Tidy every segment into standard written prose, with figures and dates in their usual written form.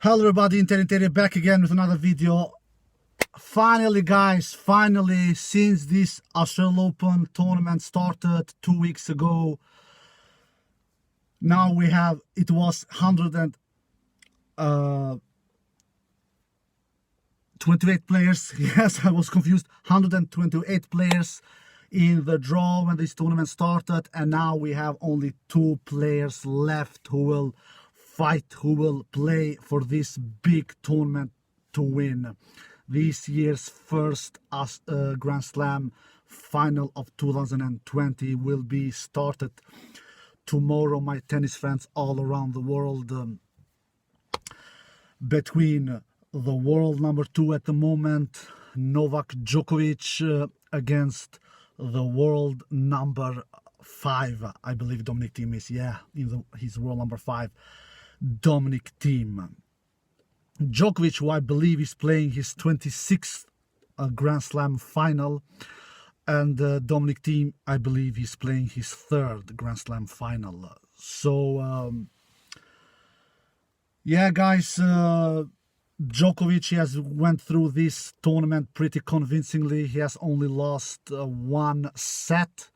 Hello everybody, Inter back again with another video. Finally guys, since this Australian Open tournament started 2 weeks ago, now we have, it was 128 players. Yes, I was confused. 128 players in the draw when this tournament started, and now we have only 2 players left who will fight, who will play for this big tournament to win this year's first Grand Slam final of 2020. Will be started tomorrow, my tennis friends all around the world, between the world number 2 at the moment, Novak Djokovic, against the world number 5, I believe Domenic Thiem is, he's world number 5, Domenic Thiem. Djokovic, who I believe is playing his 26th Grand Slam final, and Domenic Thiem, I believe he's playing his 3rd Grand Slam final. So, yeah, guys, Djokovic, he has went through this tournament pretty convincingly. He has only lost 1 set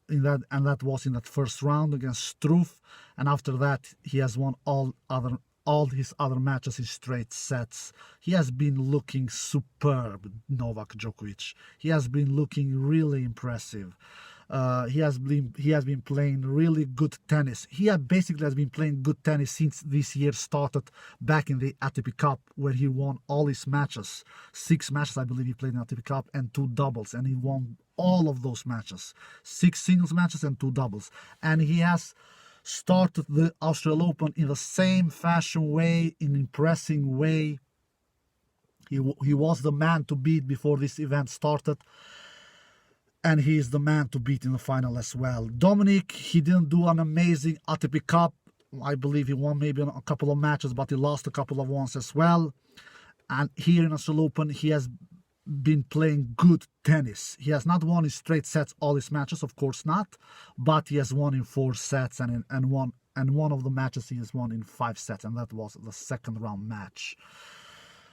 in that, and that was in that first round against Struff. And after that, he has won all his other matches in straight sets. He has been looking superb, Novak Djokovic. He has been looking really impressive. He has been playing really good tennis. He basically has been playing good tennis since this year started, back in the ATP Cup, where he won all his matches. 6 matches, I believe, he played in ATP Cup, and 2 doubles, and he won all of those matches. 6 singles matches and 2 doubles. And he has started the Australian Open in the same fashion way, in impressing way. He was the man to beat before this event started, and he is the man to beat in the final as well. Domenic, he didn't do an amazing ATP Cup. I believe he won maybe a couple of matches, but he lost a couple of ones as well. And here in Australian Open, he has been playing good tennis. He has not won in straight sets all his matches, of course not, but he has won in 4 sets, and one of the matches he has won in 5 sets, and that was the second round match.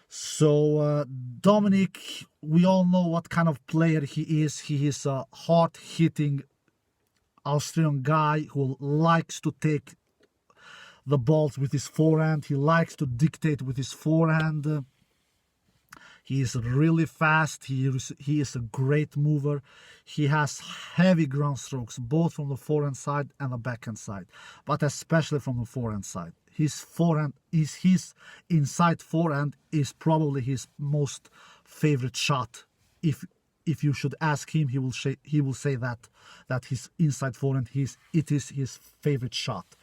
So Domenic, we all know what kind of player he is. He is a hard-hitting Australian guy who likes to take the balls with his forehand. He likes to dictate with his forehand. He is really fast. He is a great mover. He has heavy ground strokes, both from the forehand side and the backhand side, but especially from the forehand side. His inside forehand is probably his most favorite shot. If you should ask him, he will say that his inside forehand it is his favorite shot.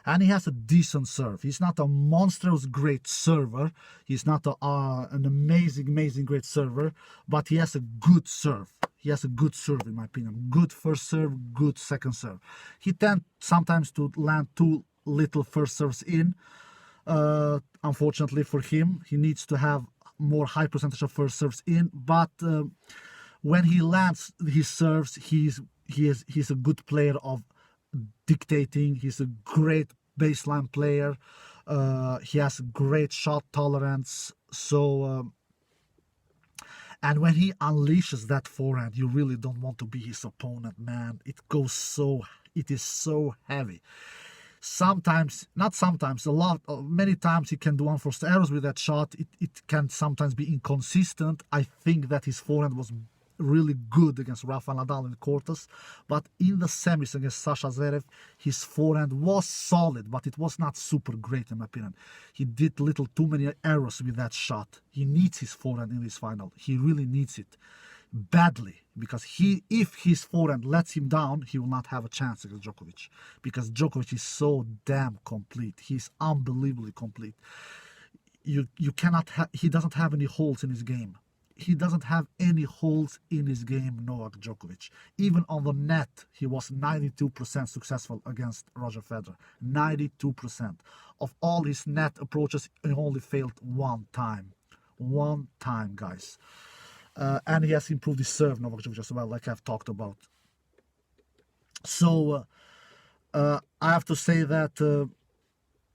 And he has a decent serve. He's not a monstrous great server. He's not an amazing great server, but he has a good serve. He has a good serve, in my opinion. Good first serve, good second serve. He tends sometimes to land too little first serves in. Unfortunately for him, he needs to have more high percentage of first serves in. But when he lands his serves, he's a good player of dictating. He's a great baseline player. He has great shot tolerance. So and when he unleashes that forehand, you really don't want to be his opponent, man. It is so heavy. Many times he can do unforced errors with that shot. It can sometimes be inconsistent. I think that his forehand was really good against Rafael Nadal in the quarters, but in the semis against Sasha Zverev, his forehand was solid, but it was not super great, in my opinion. He did too many errors with that shot. He needs his forehand in this final. He really needs it badly, because if his forehand lets him down, he will not have a chance against Djokovic, because Djokovic is so damn complete. He's unbelievably complete. He doesn't have any holes in his game. He doesn't have any holes in his game, Novak Djokovic. Even on the net, he was 92% successful against Roger Federer. 92%. Of all his net approaches, he only failed 1 time. 1 time, guys. And he has improved his serve, Novak Djokovic, as well, like I've talked about. So I have to say that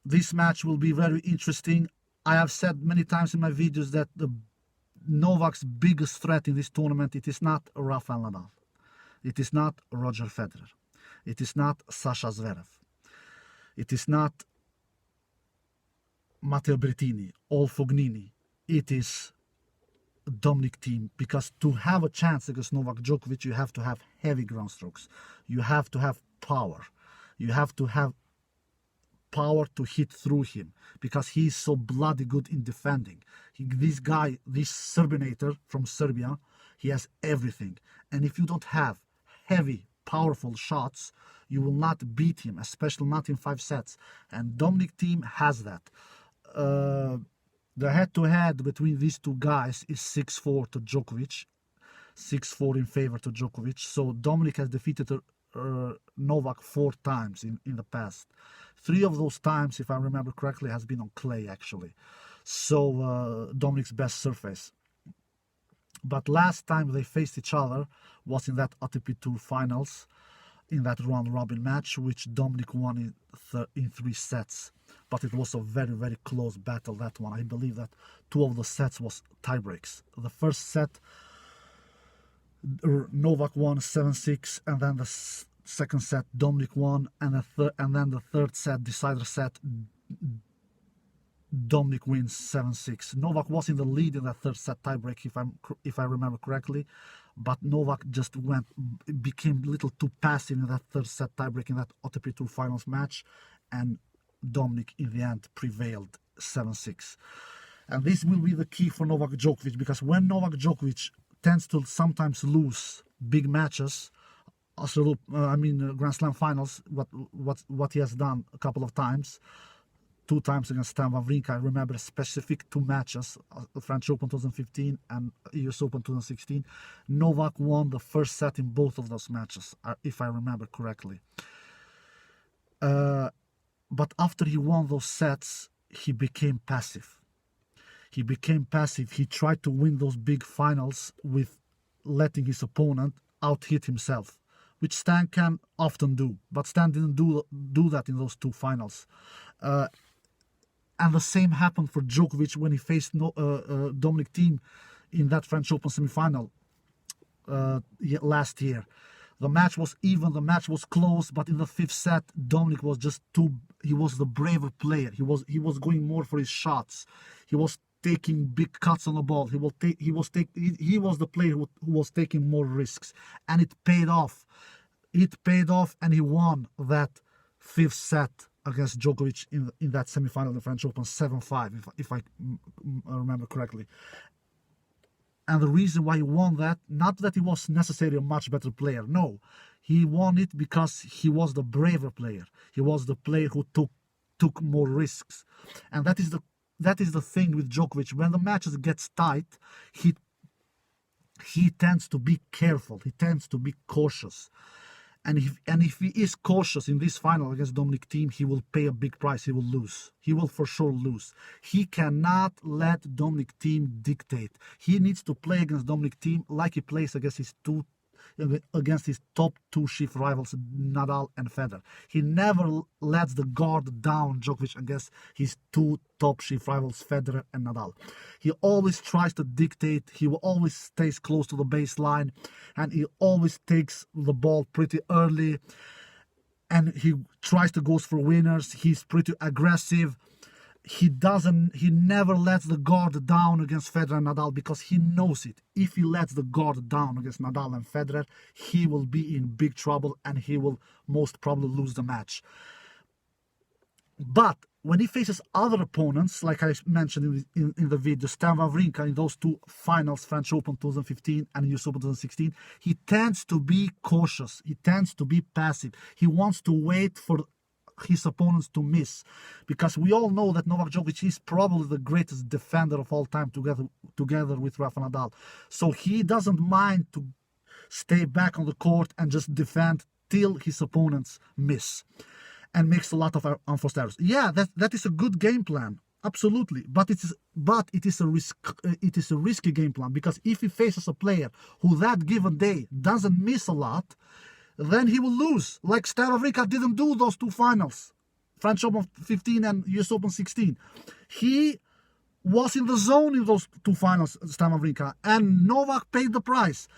this match will be very interesting. I have said many times in my videos that Novak's biggest threat in this tournament, it is not Rafael Nadal. It is not Roger Federer. It is not Sasha Zverev. It is not Matteo Berrettini or Fognini. It is Domenic Thiem, because to have a chance against Novak Djokovic, you have to have heavy ground strokes. You have to have power. You have to have power to hit through him, because he is so bloody good in defending. This guy, this Serbinator from Serbia, he has everything. And if you don't have heavy, powerful shots, you will not beat him, especially not in 5 sets. And Domenic Thiem has that. The head-to-head between these two guys is 6-4 to Djokovic. 6-4 in favor to Djokovic. So Domenic has defeated Novak 4 times in the past. 3 of those times, if I remember correctly, has been on clay, actually. So Dominic's best surface. But last time they faced each other was in that ATP Tour finals, in that round-robin match, which Domenic won in 3 sets. But it was a very, very close battle, that one. I believe that 2 of the sets was tiebreaks. The first set, Novak won 7-6, and then the second set, Domenic won, and then the third set, decider set, Domenic wins 7-6. Novak was in the lead in that third set tiebreak, if I remember correctly, but Novak just became a little too passive in that third set tiebreak in that ATP Tour finals match, and Domenic in the end prevailed 7-6. And this will be the key for Novak Djokovic, because when Novak Djokovic tends to sometimes lose big matches, Grand Slam finals, what he has done a couple of times, 2 times against Stan Wawrinka. I remember specific 2 matches, French Open 2015 and US Open 2016. Novak won the first set in both of those matches, if I remember correctly. But after he won those sets, he became passive. He became passive. He tried to win those big finals with letting his opponent out-hit himself, which Stan can often do. But Stan didn't do that in those 2 finals. And the same happened for Djokovic when he faced Domenic Thiem in that French Open semi-final last year. The match was even, the match was close, but in the 5th set, Domenic was just he was the braver player. He was going more for his shots. He was taking big cuts on the ball. He was the player who was taking more risks, and it paid off. It paid off, and he won that 5th set against Djokovic in that semi-final in the French Open 7-5, if I remember correctly. And the reason why he won that, not that he was necessarily a much better player, no. He won it because he was the braver player. He was the player who took more risks. And that is the thing with Djokovic. When the matches gets tight, he tends to be careful. He tends to be cautious. And if he is cautious in this final against Domenic Thiem, he will pay a big price. He will lose. He will for sure lose. He cannot let Domenic Thiem dictate. He needs to play against Domenic Thiem like he plays against his top 2 chief rivals, Nadal and Federer. He never lets the guard down, Djokovic, against his 2 top chief rivals, Federer and Nadal. He always tries to dictate. He will always stays close to the baseline, and he always takes the ball pretty early, and he tries to go for winners. He's pretty aggressive. He never lets the guard down against Federer and Nadal, because he knows it. If he lets the guard down against Nadal and Federer, he will be in big trouble, and he will most probably lose the match. But when he faces other opponents, like I mentioned in the video, Stan Wawrinka in those 2 finals, French Open 2015 and US Open 2016, he tends to be cautious. He tends to be passive. He wants to wait for his opponents to miss, because we all know that Novak Djokovic is probably the greatest defender of all time, together with Rafa Nadal. So he doesn't mind to stay back on the court and just defend till his opponents miss, and makes a lot of unforced errors. Yeah, that is a good game plan, absolutely. But it is a risky game plan, because if he faces a player who that given day doesn't miss a lot, then he will lose, like Stan Wawrinka didn't do those 2 finals. French Open 15 and US Open 16. He was in the zone in those two finals, Stan Wawrinka, and Novak paid the price.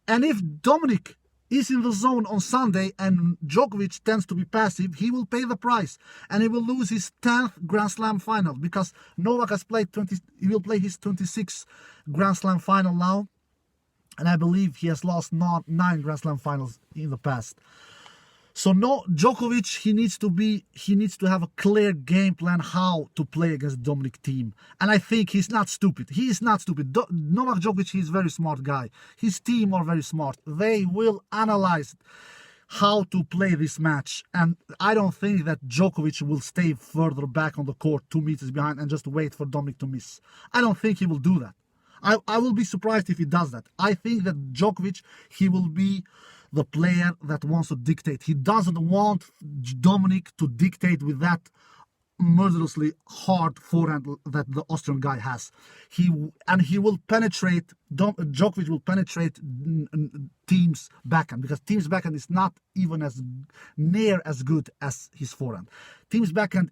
And if Dominic is in the zone on Sunday and Djokovic tends to be passive, he will pay the price and he will lose his 10th Grand Slam final, because Novak has played he will play his 26th Grand Slam final now, and I believe he has lost 9 Grand Slam finals in the past. So no, Djokovic, he needs to have a clear game plan how to play against Domenic Thiem. And I think he's not stupid. He is not stupid. Novak Djokovic, he's a very smart guy. His team are very smart. They will analyze how to play this match. And I don't think that Djokovic will stay further back on the court, 2 meters behind, and just wait for Dominic to miss. I don't think he will do that. I will be surprised if he does that. I think that Djokovic, he will be the player that wants to dictate. He doesn't want Dominic to dictate with that murderously hard forehand that the Austrian guy has. He will penetrate. Djokovic will penetrate Thiem's backhand, because Thiem's backhand is not even as near as good as his forehand. Thiem's backhand,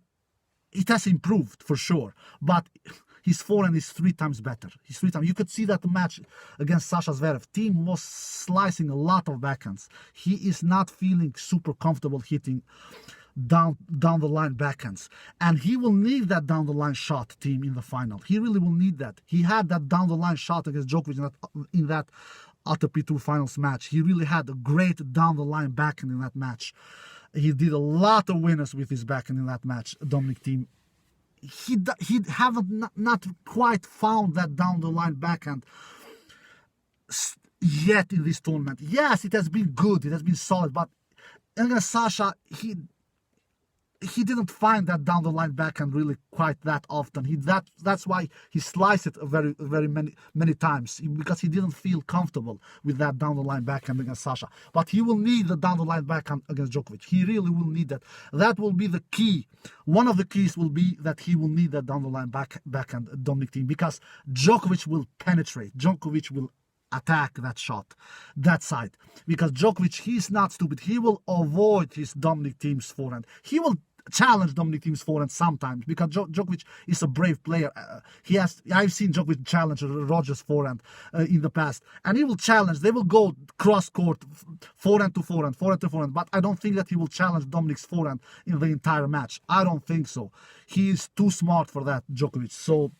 it has improved for sure, but his forehand is 3 times better. He's 3 times. You could see that match against Sasha Zverev. Thiem was slicing a lot of backhands. He is not feeling super comfortable hitting down the line backhands, and he will need that down the line shot, Thiem, in the final. He really will need that. He had that down the line shot against Djokovic in that ATP Tour Finals match. He really had a great down the line backhand in that match. He did a lot of winners with his backhand in that match, Dominic Thiem. He haven't not quite found that down the line backhand yet in this tournament. Yes, it has been good, it has been solid, but against Sasha, he didn't find that down the line backhand really quite that often. That's why he sliced it very many times, because he didn't feel comfortable with that down the line backhand against Sasha. But he will need the down the line backhand against Djokovic. He really will need that. That will be the key. One of the keys will be that he will need that down the line backhand Dominic Thiem, because Djokovic will penetrate. Djokovic will attack that shot, that side, because Djokovic, he's not stupid. He will avoid his Dominic Thiem's forehand. He will challenge Dominic Thiem's forehand sometimes, because Djokovic is a brave player. I've seen Djokovic challenge Roger's forehand in the past, and he will challenge. They will go cross court, forehand to forehand, but I don't think that he will challenge Dominic's forehand in the entire match. I don't think so. He is too smart for that, Djokovic. So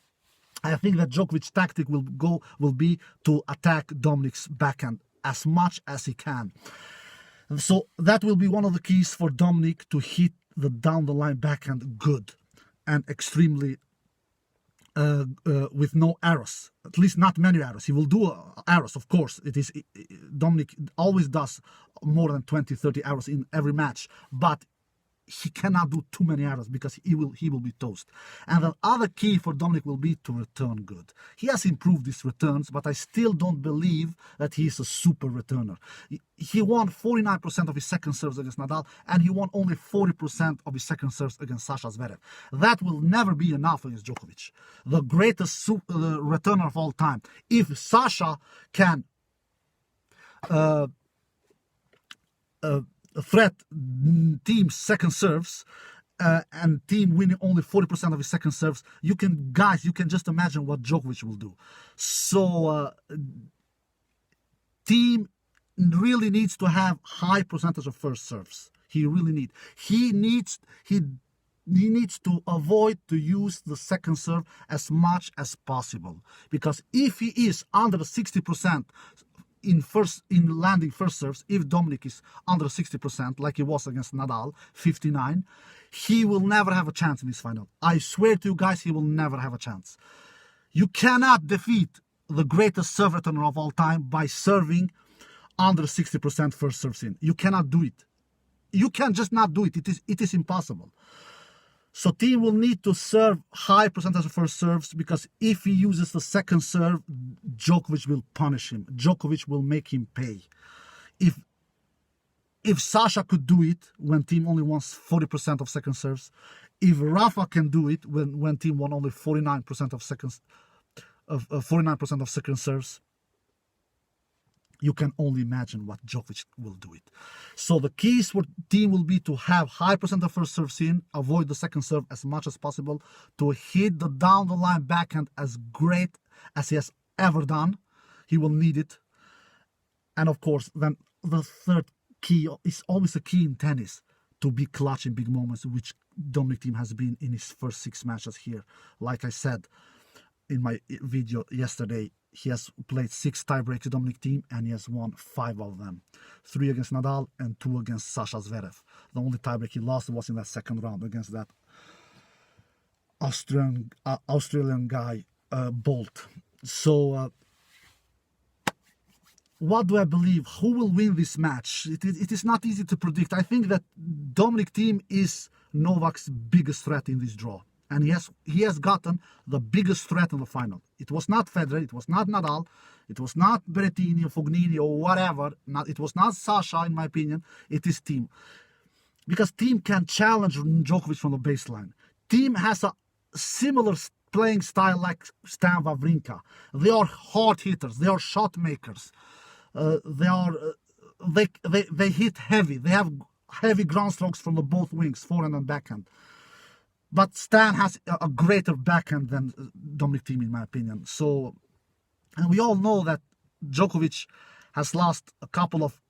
I think that Djokovic's tactic will be to attack Dominic's backhand as much as he can. So that will be one of the keys for Dominic to hit the down the line backhand good and extremely with no errors, at least not many errors. He will do errors, of course. Dominic always does more than 20-30 errors in every match, but he cannot do too many errors, because he will be toast. And the other key for Dominic will be to return good. He has improved his returns, but I still don't believe that he is a super returner. He won 49% of his second serves against Nadal, and he won only 40% of his second serves against Sasha Zverev. That will never be enough against Djokovic, the greatest returner of all time. If Sasha can threat Thiem's second serves, and Thiem winning only 40% of his second serves, you can just imagine what Djokovic will do. So Thiem really needs to have high percentage of first serves. He really needs. He needs to avoid to use the second serve as much as possible, because if he is under 60% in landing first serves, if Dominic is under 60%, like he was against Nadal, 59, he will never have a chance in this final. I swear to you guys, he will never have a chance. You cannot defeat the greatest serve returner of all time by serving under 60% first serves in. You cannot do it. You can just not do it. It is impossible. So Thiem will need to serve high percentage of first serves, because if he uses the second serve, Djokovic will punish him. Djokovic will make him pay. If Sasha could do it when Thiem only wants 40% of second serves, if Rafa can do it when Thiem won only 49% of second serves, you can only imagine what Djokovic will do it. So the keys for Thiem will be to have high percent of first serves in, avoid the second serve as much as possible, to hit the down the line backhand as great as he has ever done. He will need it. And of course, then the third key is always a key in tennis, to be clutch in big moments, which Domenic Thiem has been in his first 6 matches here. Like I said in my video yesterday, he has played 6 tiebreaks, Domenic Thiem, and he has won 5 of them. 3 against Nadal and 2 against Sasha Zverev. The only tiebreak he lost was in that second round against that Australian guy, Bolt. So, what do I believe? Who will win this match? It is not easy to predict. I think that Domenic Thiem is Novak's biggest threat in this draw. And he has gotten the biggest threat in the final. It was not Federer, it was not Nadal, it was not Berrettini or Fognini or whatever. It was not Sasha, in my opinion. It is Thiem. Because Thiem can challenge Djokovic from the baseline. Thiem has a similar playing style like Stan Wawrinka. They are hard hitters. They are shot makers. They hit heavy. They have heavy ground strokes from the both wings, forehand and backhand. But Stan has a greater backhand than Domenic Thiem, in my opinion. So, and we all know that Djokovic has lost a couple of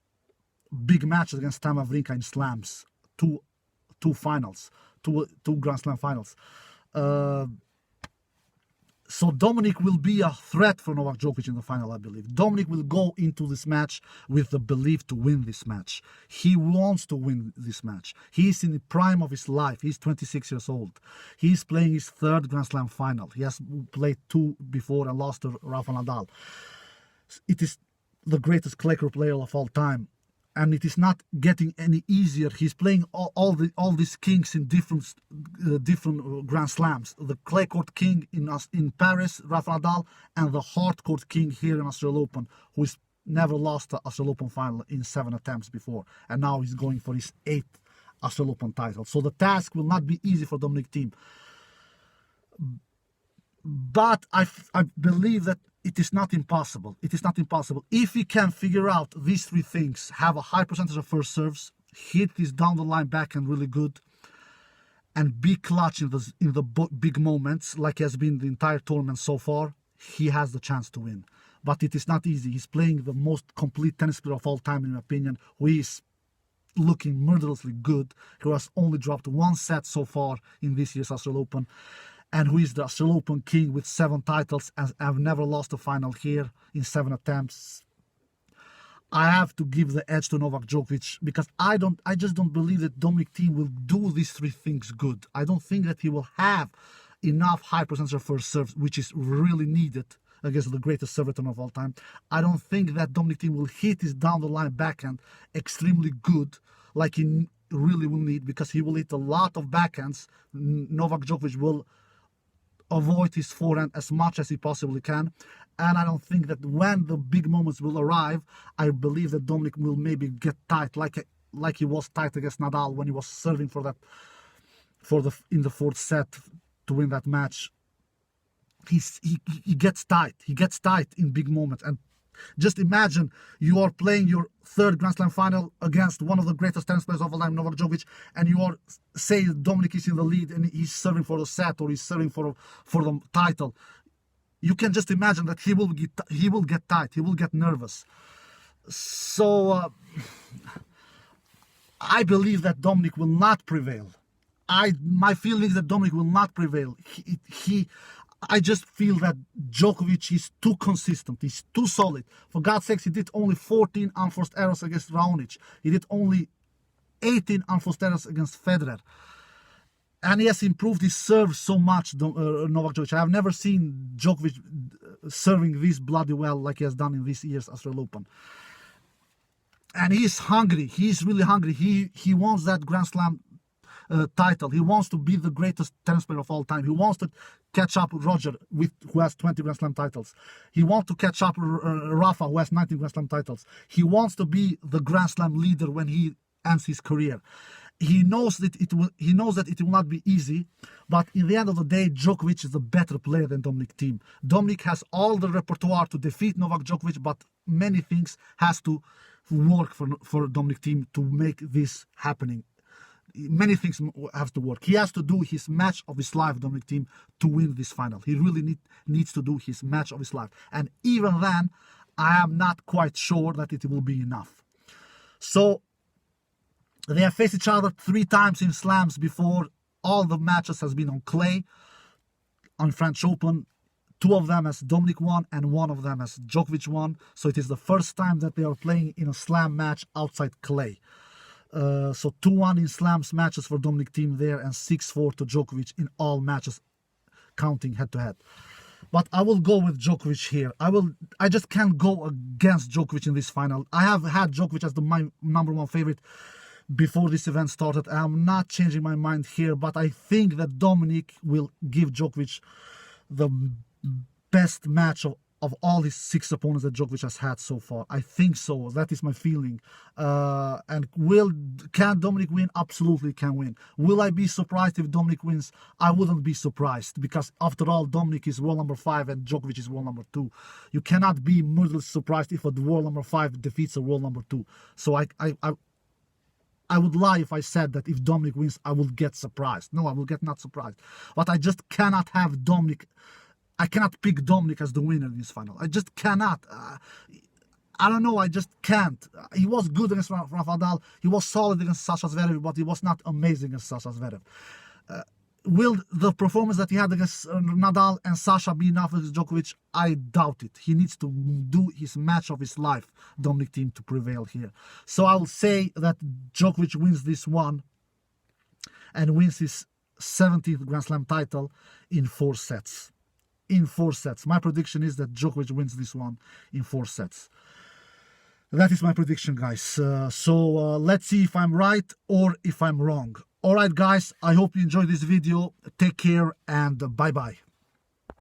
big matches against Stan Wawrinka in slams, two finals, two Grand Slam finals. So Domenic will be a threat for Novak Djokovic in the final, I believe. Domenic will go into this match with the belief to win this match. He wants to win this match. He's in the prime of his life. He's 26 years old. He's playing his 3rd Grand Slam final. He has played 2 before and lost to Rafa Nadal. It is the greatest clay court player of all time. And it is not getting any easier. He's playing all these kings in different Grand Slams. The clay court king in Paris, Rafa Nadal, and the hard court king here in Australian Open, who has never lost the Australian Open final in 7 attempts before, and now he's going for his 8th Australian Open title. So the task will not be easy for Domenic Thiem. But I believe that it is not impossible. It is not impossible. If he can figure out these 3 things, have a high percentage of first serves, hit his down the line backhand really good, and be clutch in the big moments, like he has been the entire tournament so far, he has the chance to win. But it is not easy. He's playing the most complete tennis player of all time, in my opinion, who is looking murderously good, who has only dropped 1 set so far in this year's Australian Open, and who is the Australian Open king with 7 titles and have never lost a final here in 7 attempts. I have to give the edge to Novak Djokovic because I just don't believe that Domenic Thiem will do these 3 things good. I don't think that he will have enough high percentage of first serves, which is really needed against the greatest serve return of all time. I don't think that Domenic Thiem will hit his down the line backhand extremely good like he really will need, because he will hit a lot of backhands. Novak Djokovic will avoid his forehand as much as he possibly can, and I don't think that when the big moments will arrive, I believe that Domenic will maybe get tight like he was tight against Nadal when he was serving in the 4th set to win that match. He gets tight. He gets tight in big moments. And just imagine you are playing your 3rd Grand Slam final against one of the greatest tennis players of all time, Novak Djokovic, and you are, say, Domenic is in the lead and he's serving for the set or he's serving for the title. You can just imagine that he will get tight. He will get nervous. So I believe that Domenic will not prevail. My feeling is that Domenic will not prevail. I just feel that Djokovic is too consistent. He's too solid. For God's sakes, he did only 14 unforced errors against Raonic. He did only 18 unforced errors against Federer. And he has improved his serve so much, Novak Djokovic. I have never seen Djokovic serving this bloody well like he has done in this year's Australian Open. And he is hungry. He is really hungry. He wants that Grand Slam title. He wants to be the greatest tennis player of all time. He wants to catch up Roger, who has 20 Grand Slam titles. He wants to catch up Rafa, who has 19 Grand Slam titles. He wants to be the Grand Slam leader when he ends his career. He knows that it will not be easy, but in the end of the day, Djokovic is a better player than Domenic Thiem. Domenic has all the repertoire to defeat Novak Djokovic, but many things has to work for Domenic Thiem to make this happening. Many things have to work. He has to do his match of his life, Domenic Thiem, to win this final. He really needs to do his match of his life. And even then, I am not quite sure that it will be enough. So, they have faced each other 3 times in slams before. All the matches has been on clay, on French Open. 2 of them as Domenic won and 1 of them as Djokovic won. So it is the first time that they are playing in a slam match outside clay. So 2-1 in slams matches for Domenic Thiem there, and 6-4 to Djokovic in all matches, counting head-to-head. But I will go with Djokovic here. I just can't go against Djokovic in this final. I have had Djokovic as my number 1 favorite before this event started. I'm not changing my mind here, but I think that Domenic will give Djokovic the best match of all his 6 opponents that Djokovic has had so far. I think so. That is my feeling. And can Domenic win? Absolutely can win. Will I be surprised if Domenic wins? I wouldn't be surprised, because after all, Domenic is world number 5 and Djokovic is world number 2. You cannot be murderly surprised if a world number 5 defeats a world number 2. So I would lie if I said that if Domenic wins, I will get surprised. No, I will get not surprised. But I just cannot have Domenic. I cannot pick Domenic as the winner in this final. I just cannot. I don't know. I just can't. He was good against Rafael Nadal. He was solid against Sasha Zverev, but he was not amazing against Sasha Zverev. Will the performance that he had against Nadal and Sasha be enough against Djokovic? I doubt it. He needs to do his match of his life, Domenic Thiem, to prevail here. So I will say that Djokovic wins this one and wins his 17th Grand Slam title in 4 sets. In 4 sets. My prediction is that Djokovic wins this one in 4 sets. That is my prediction, guys. So let's see if I'm right or if I'm wrong. Alright, guys, I hope you enjoyed this video. Take care and bye-bye.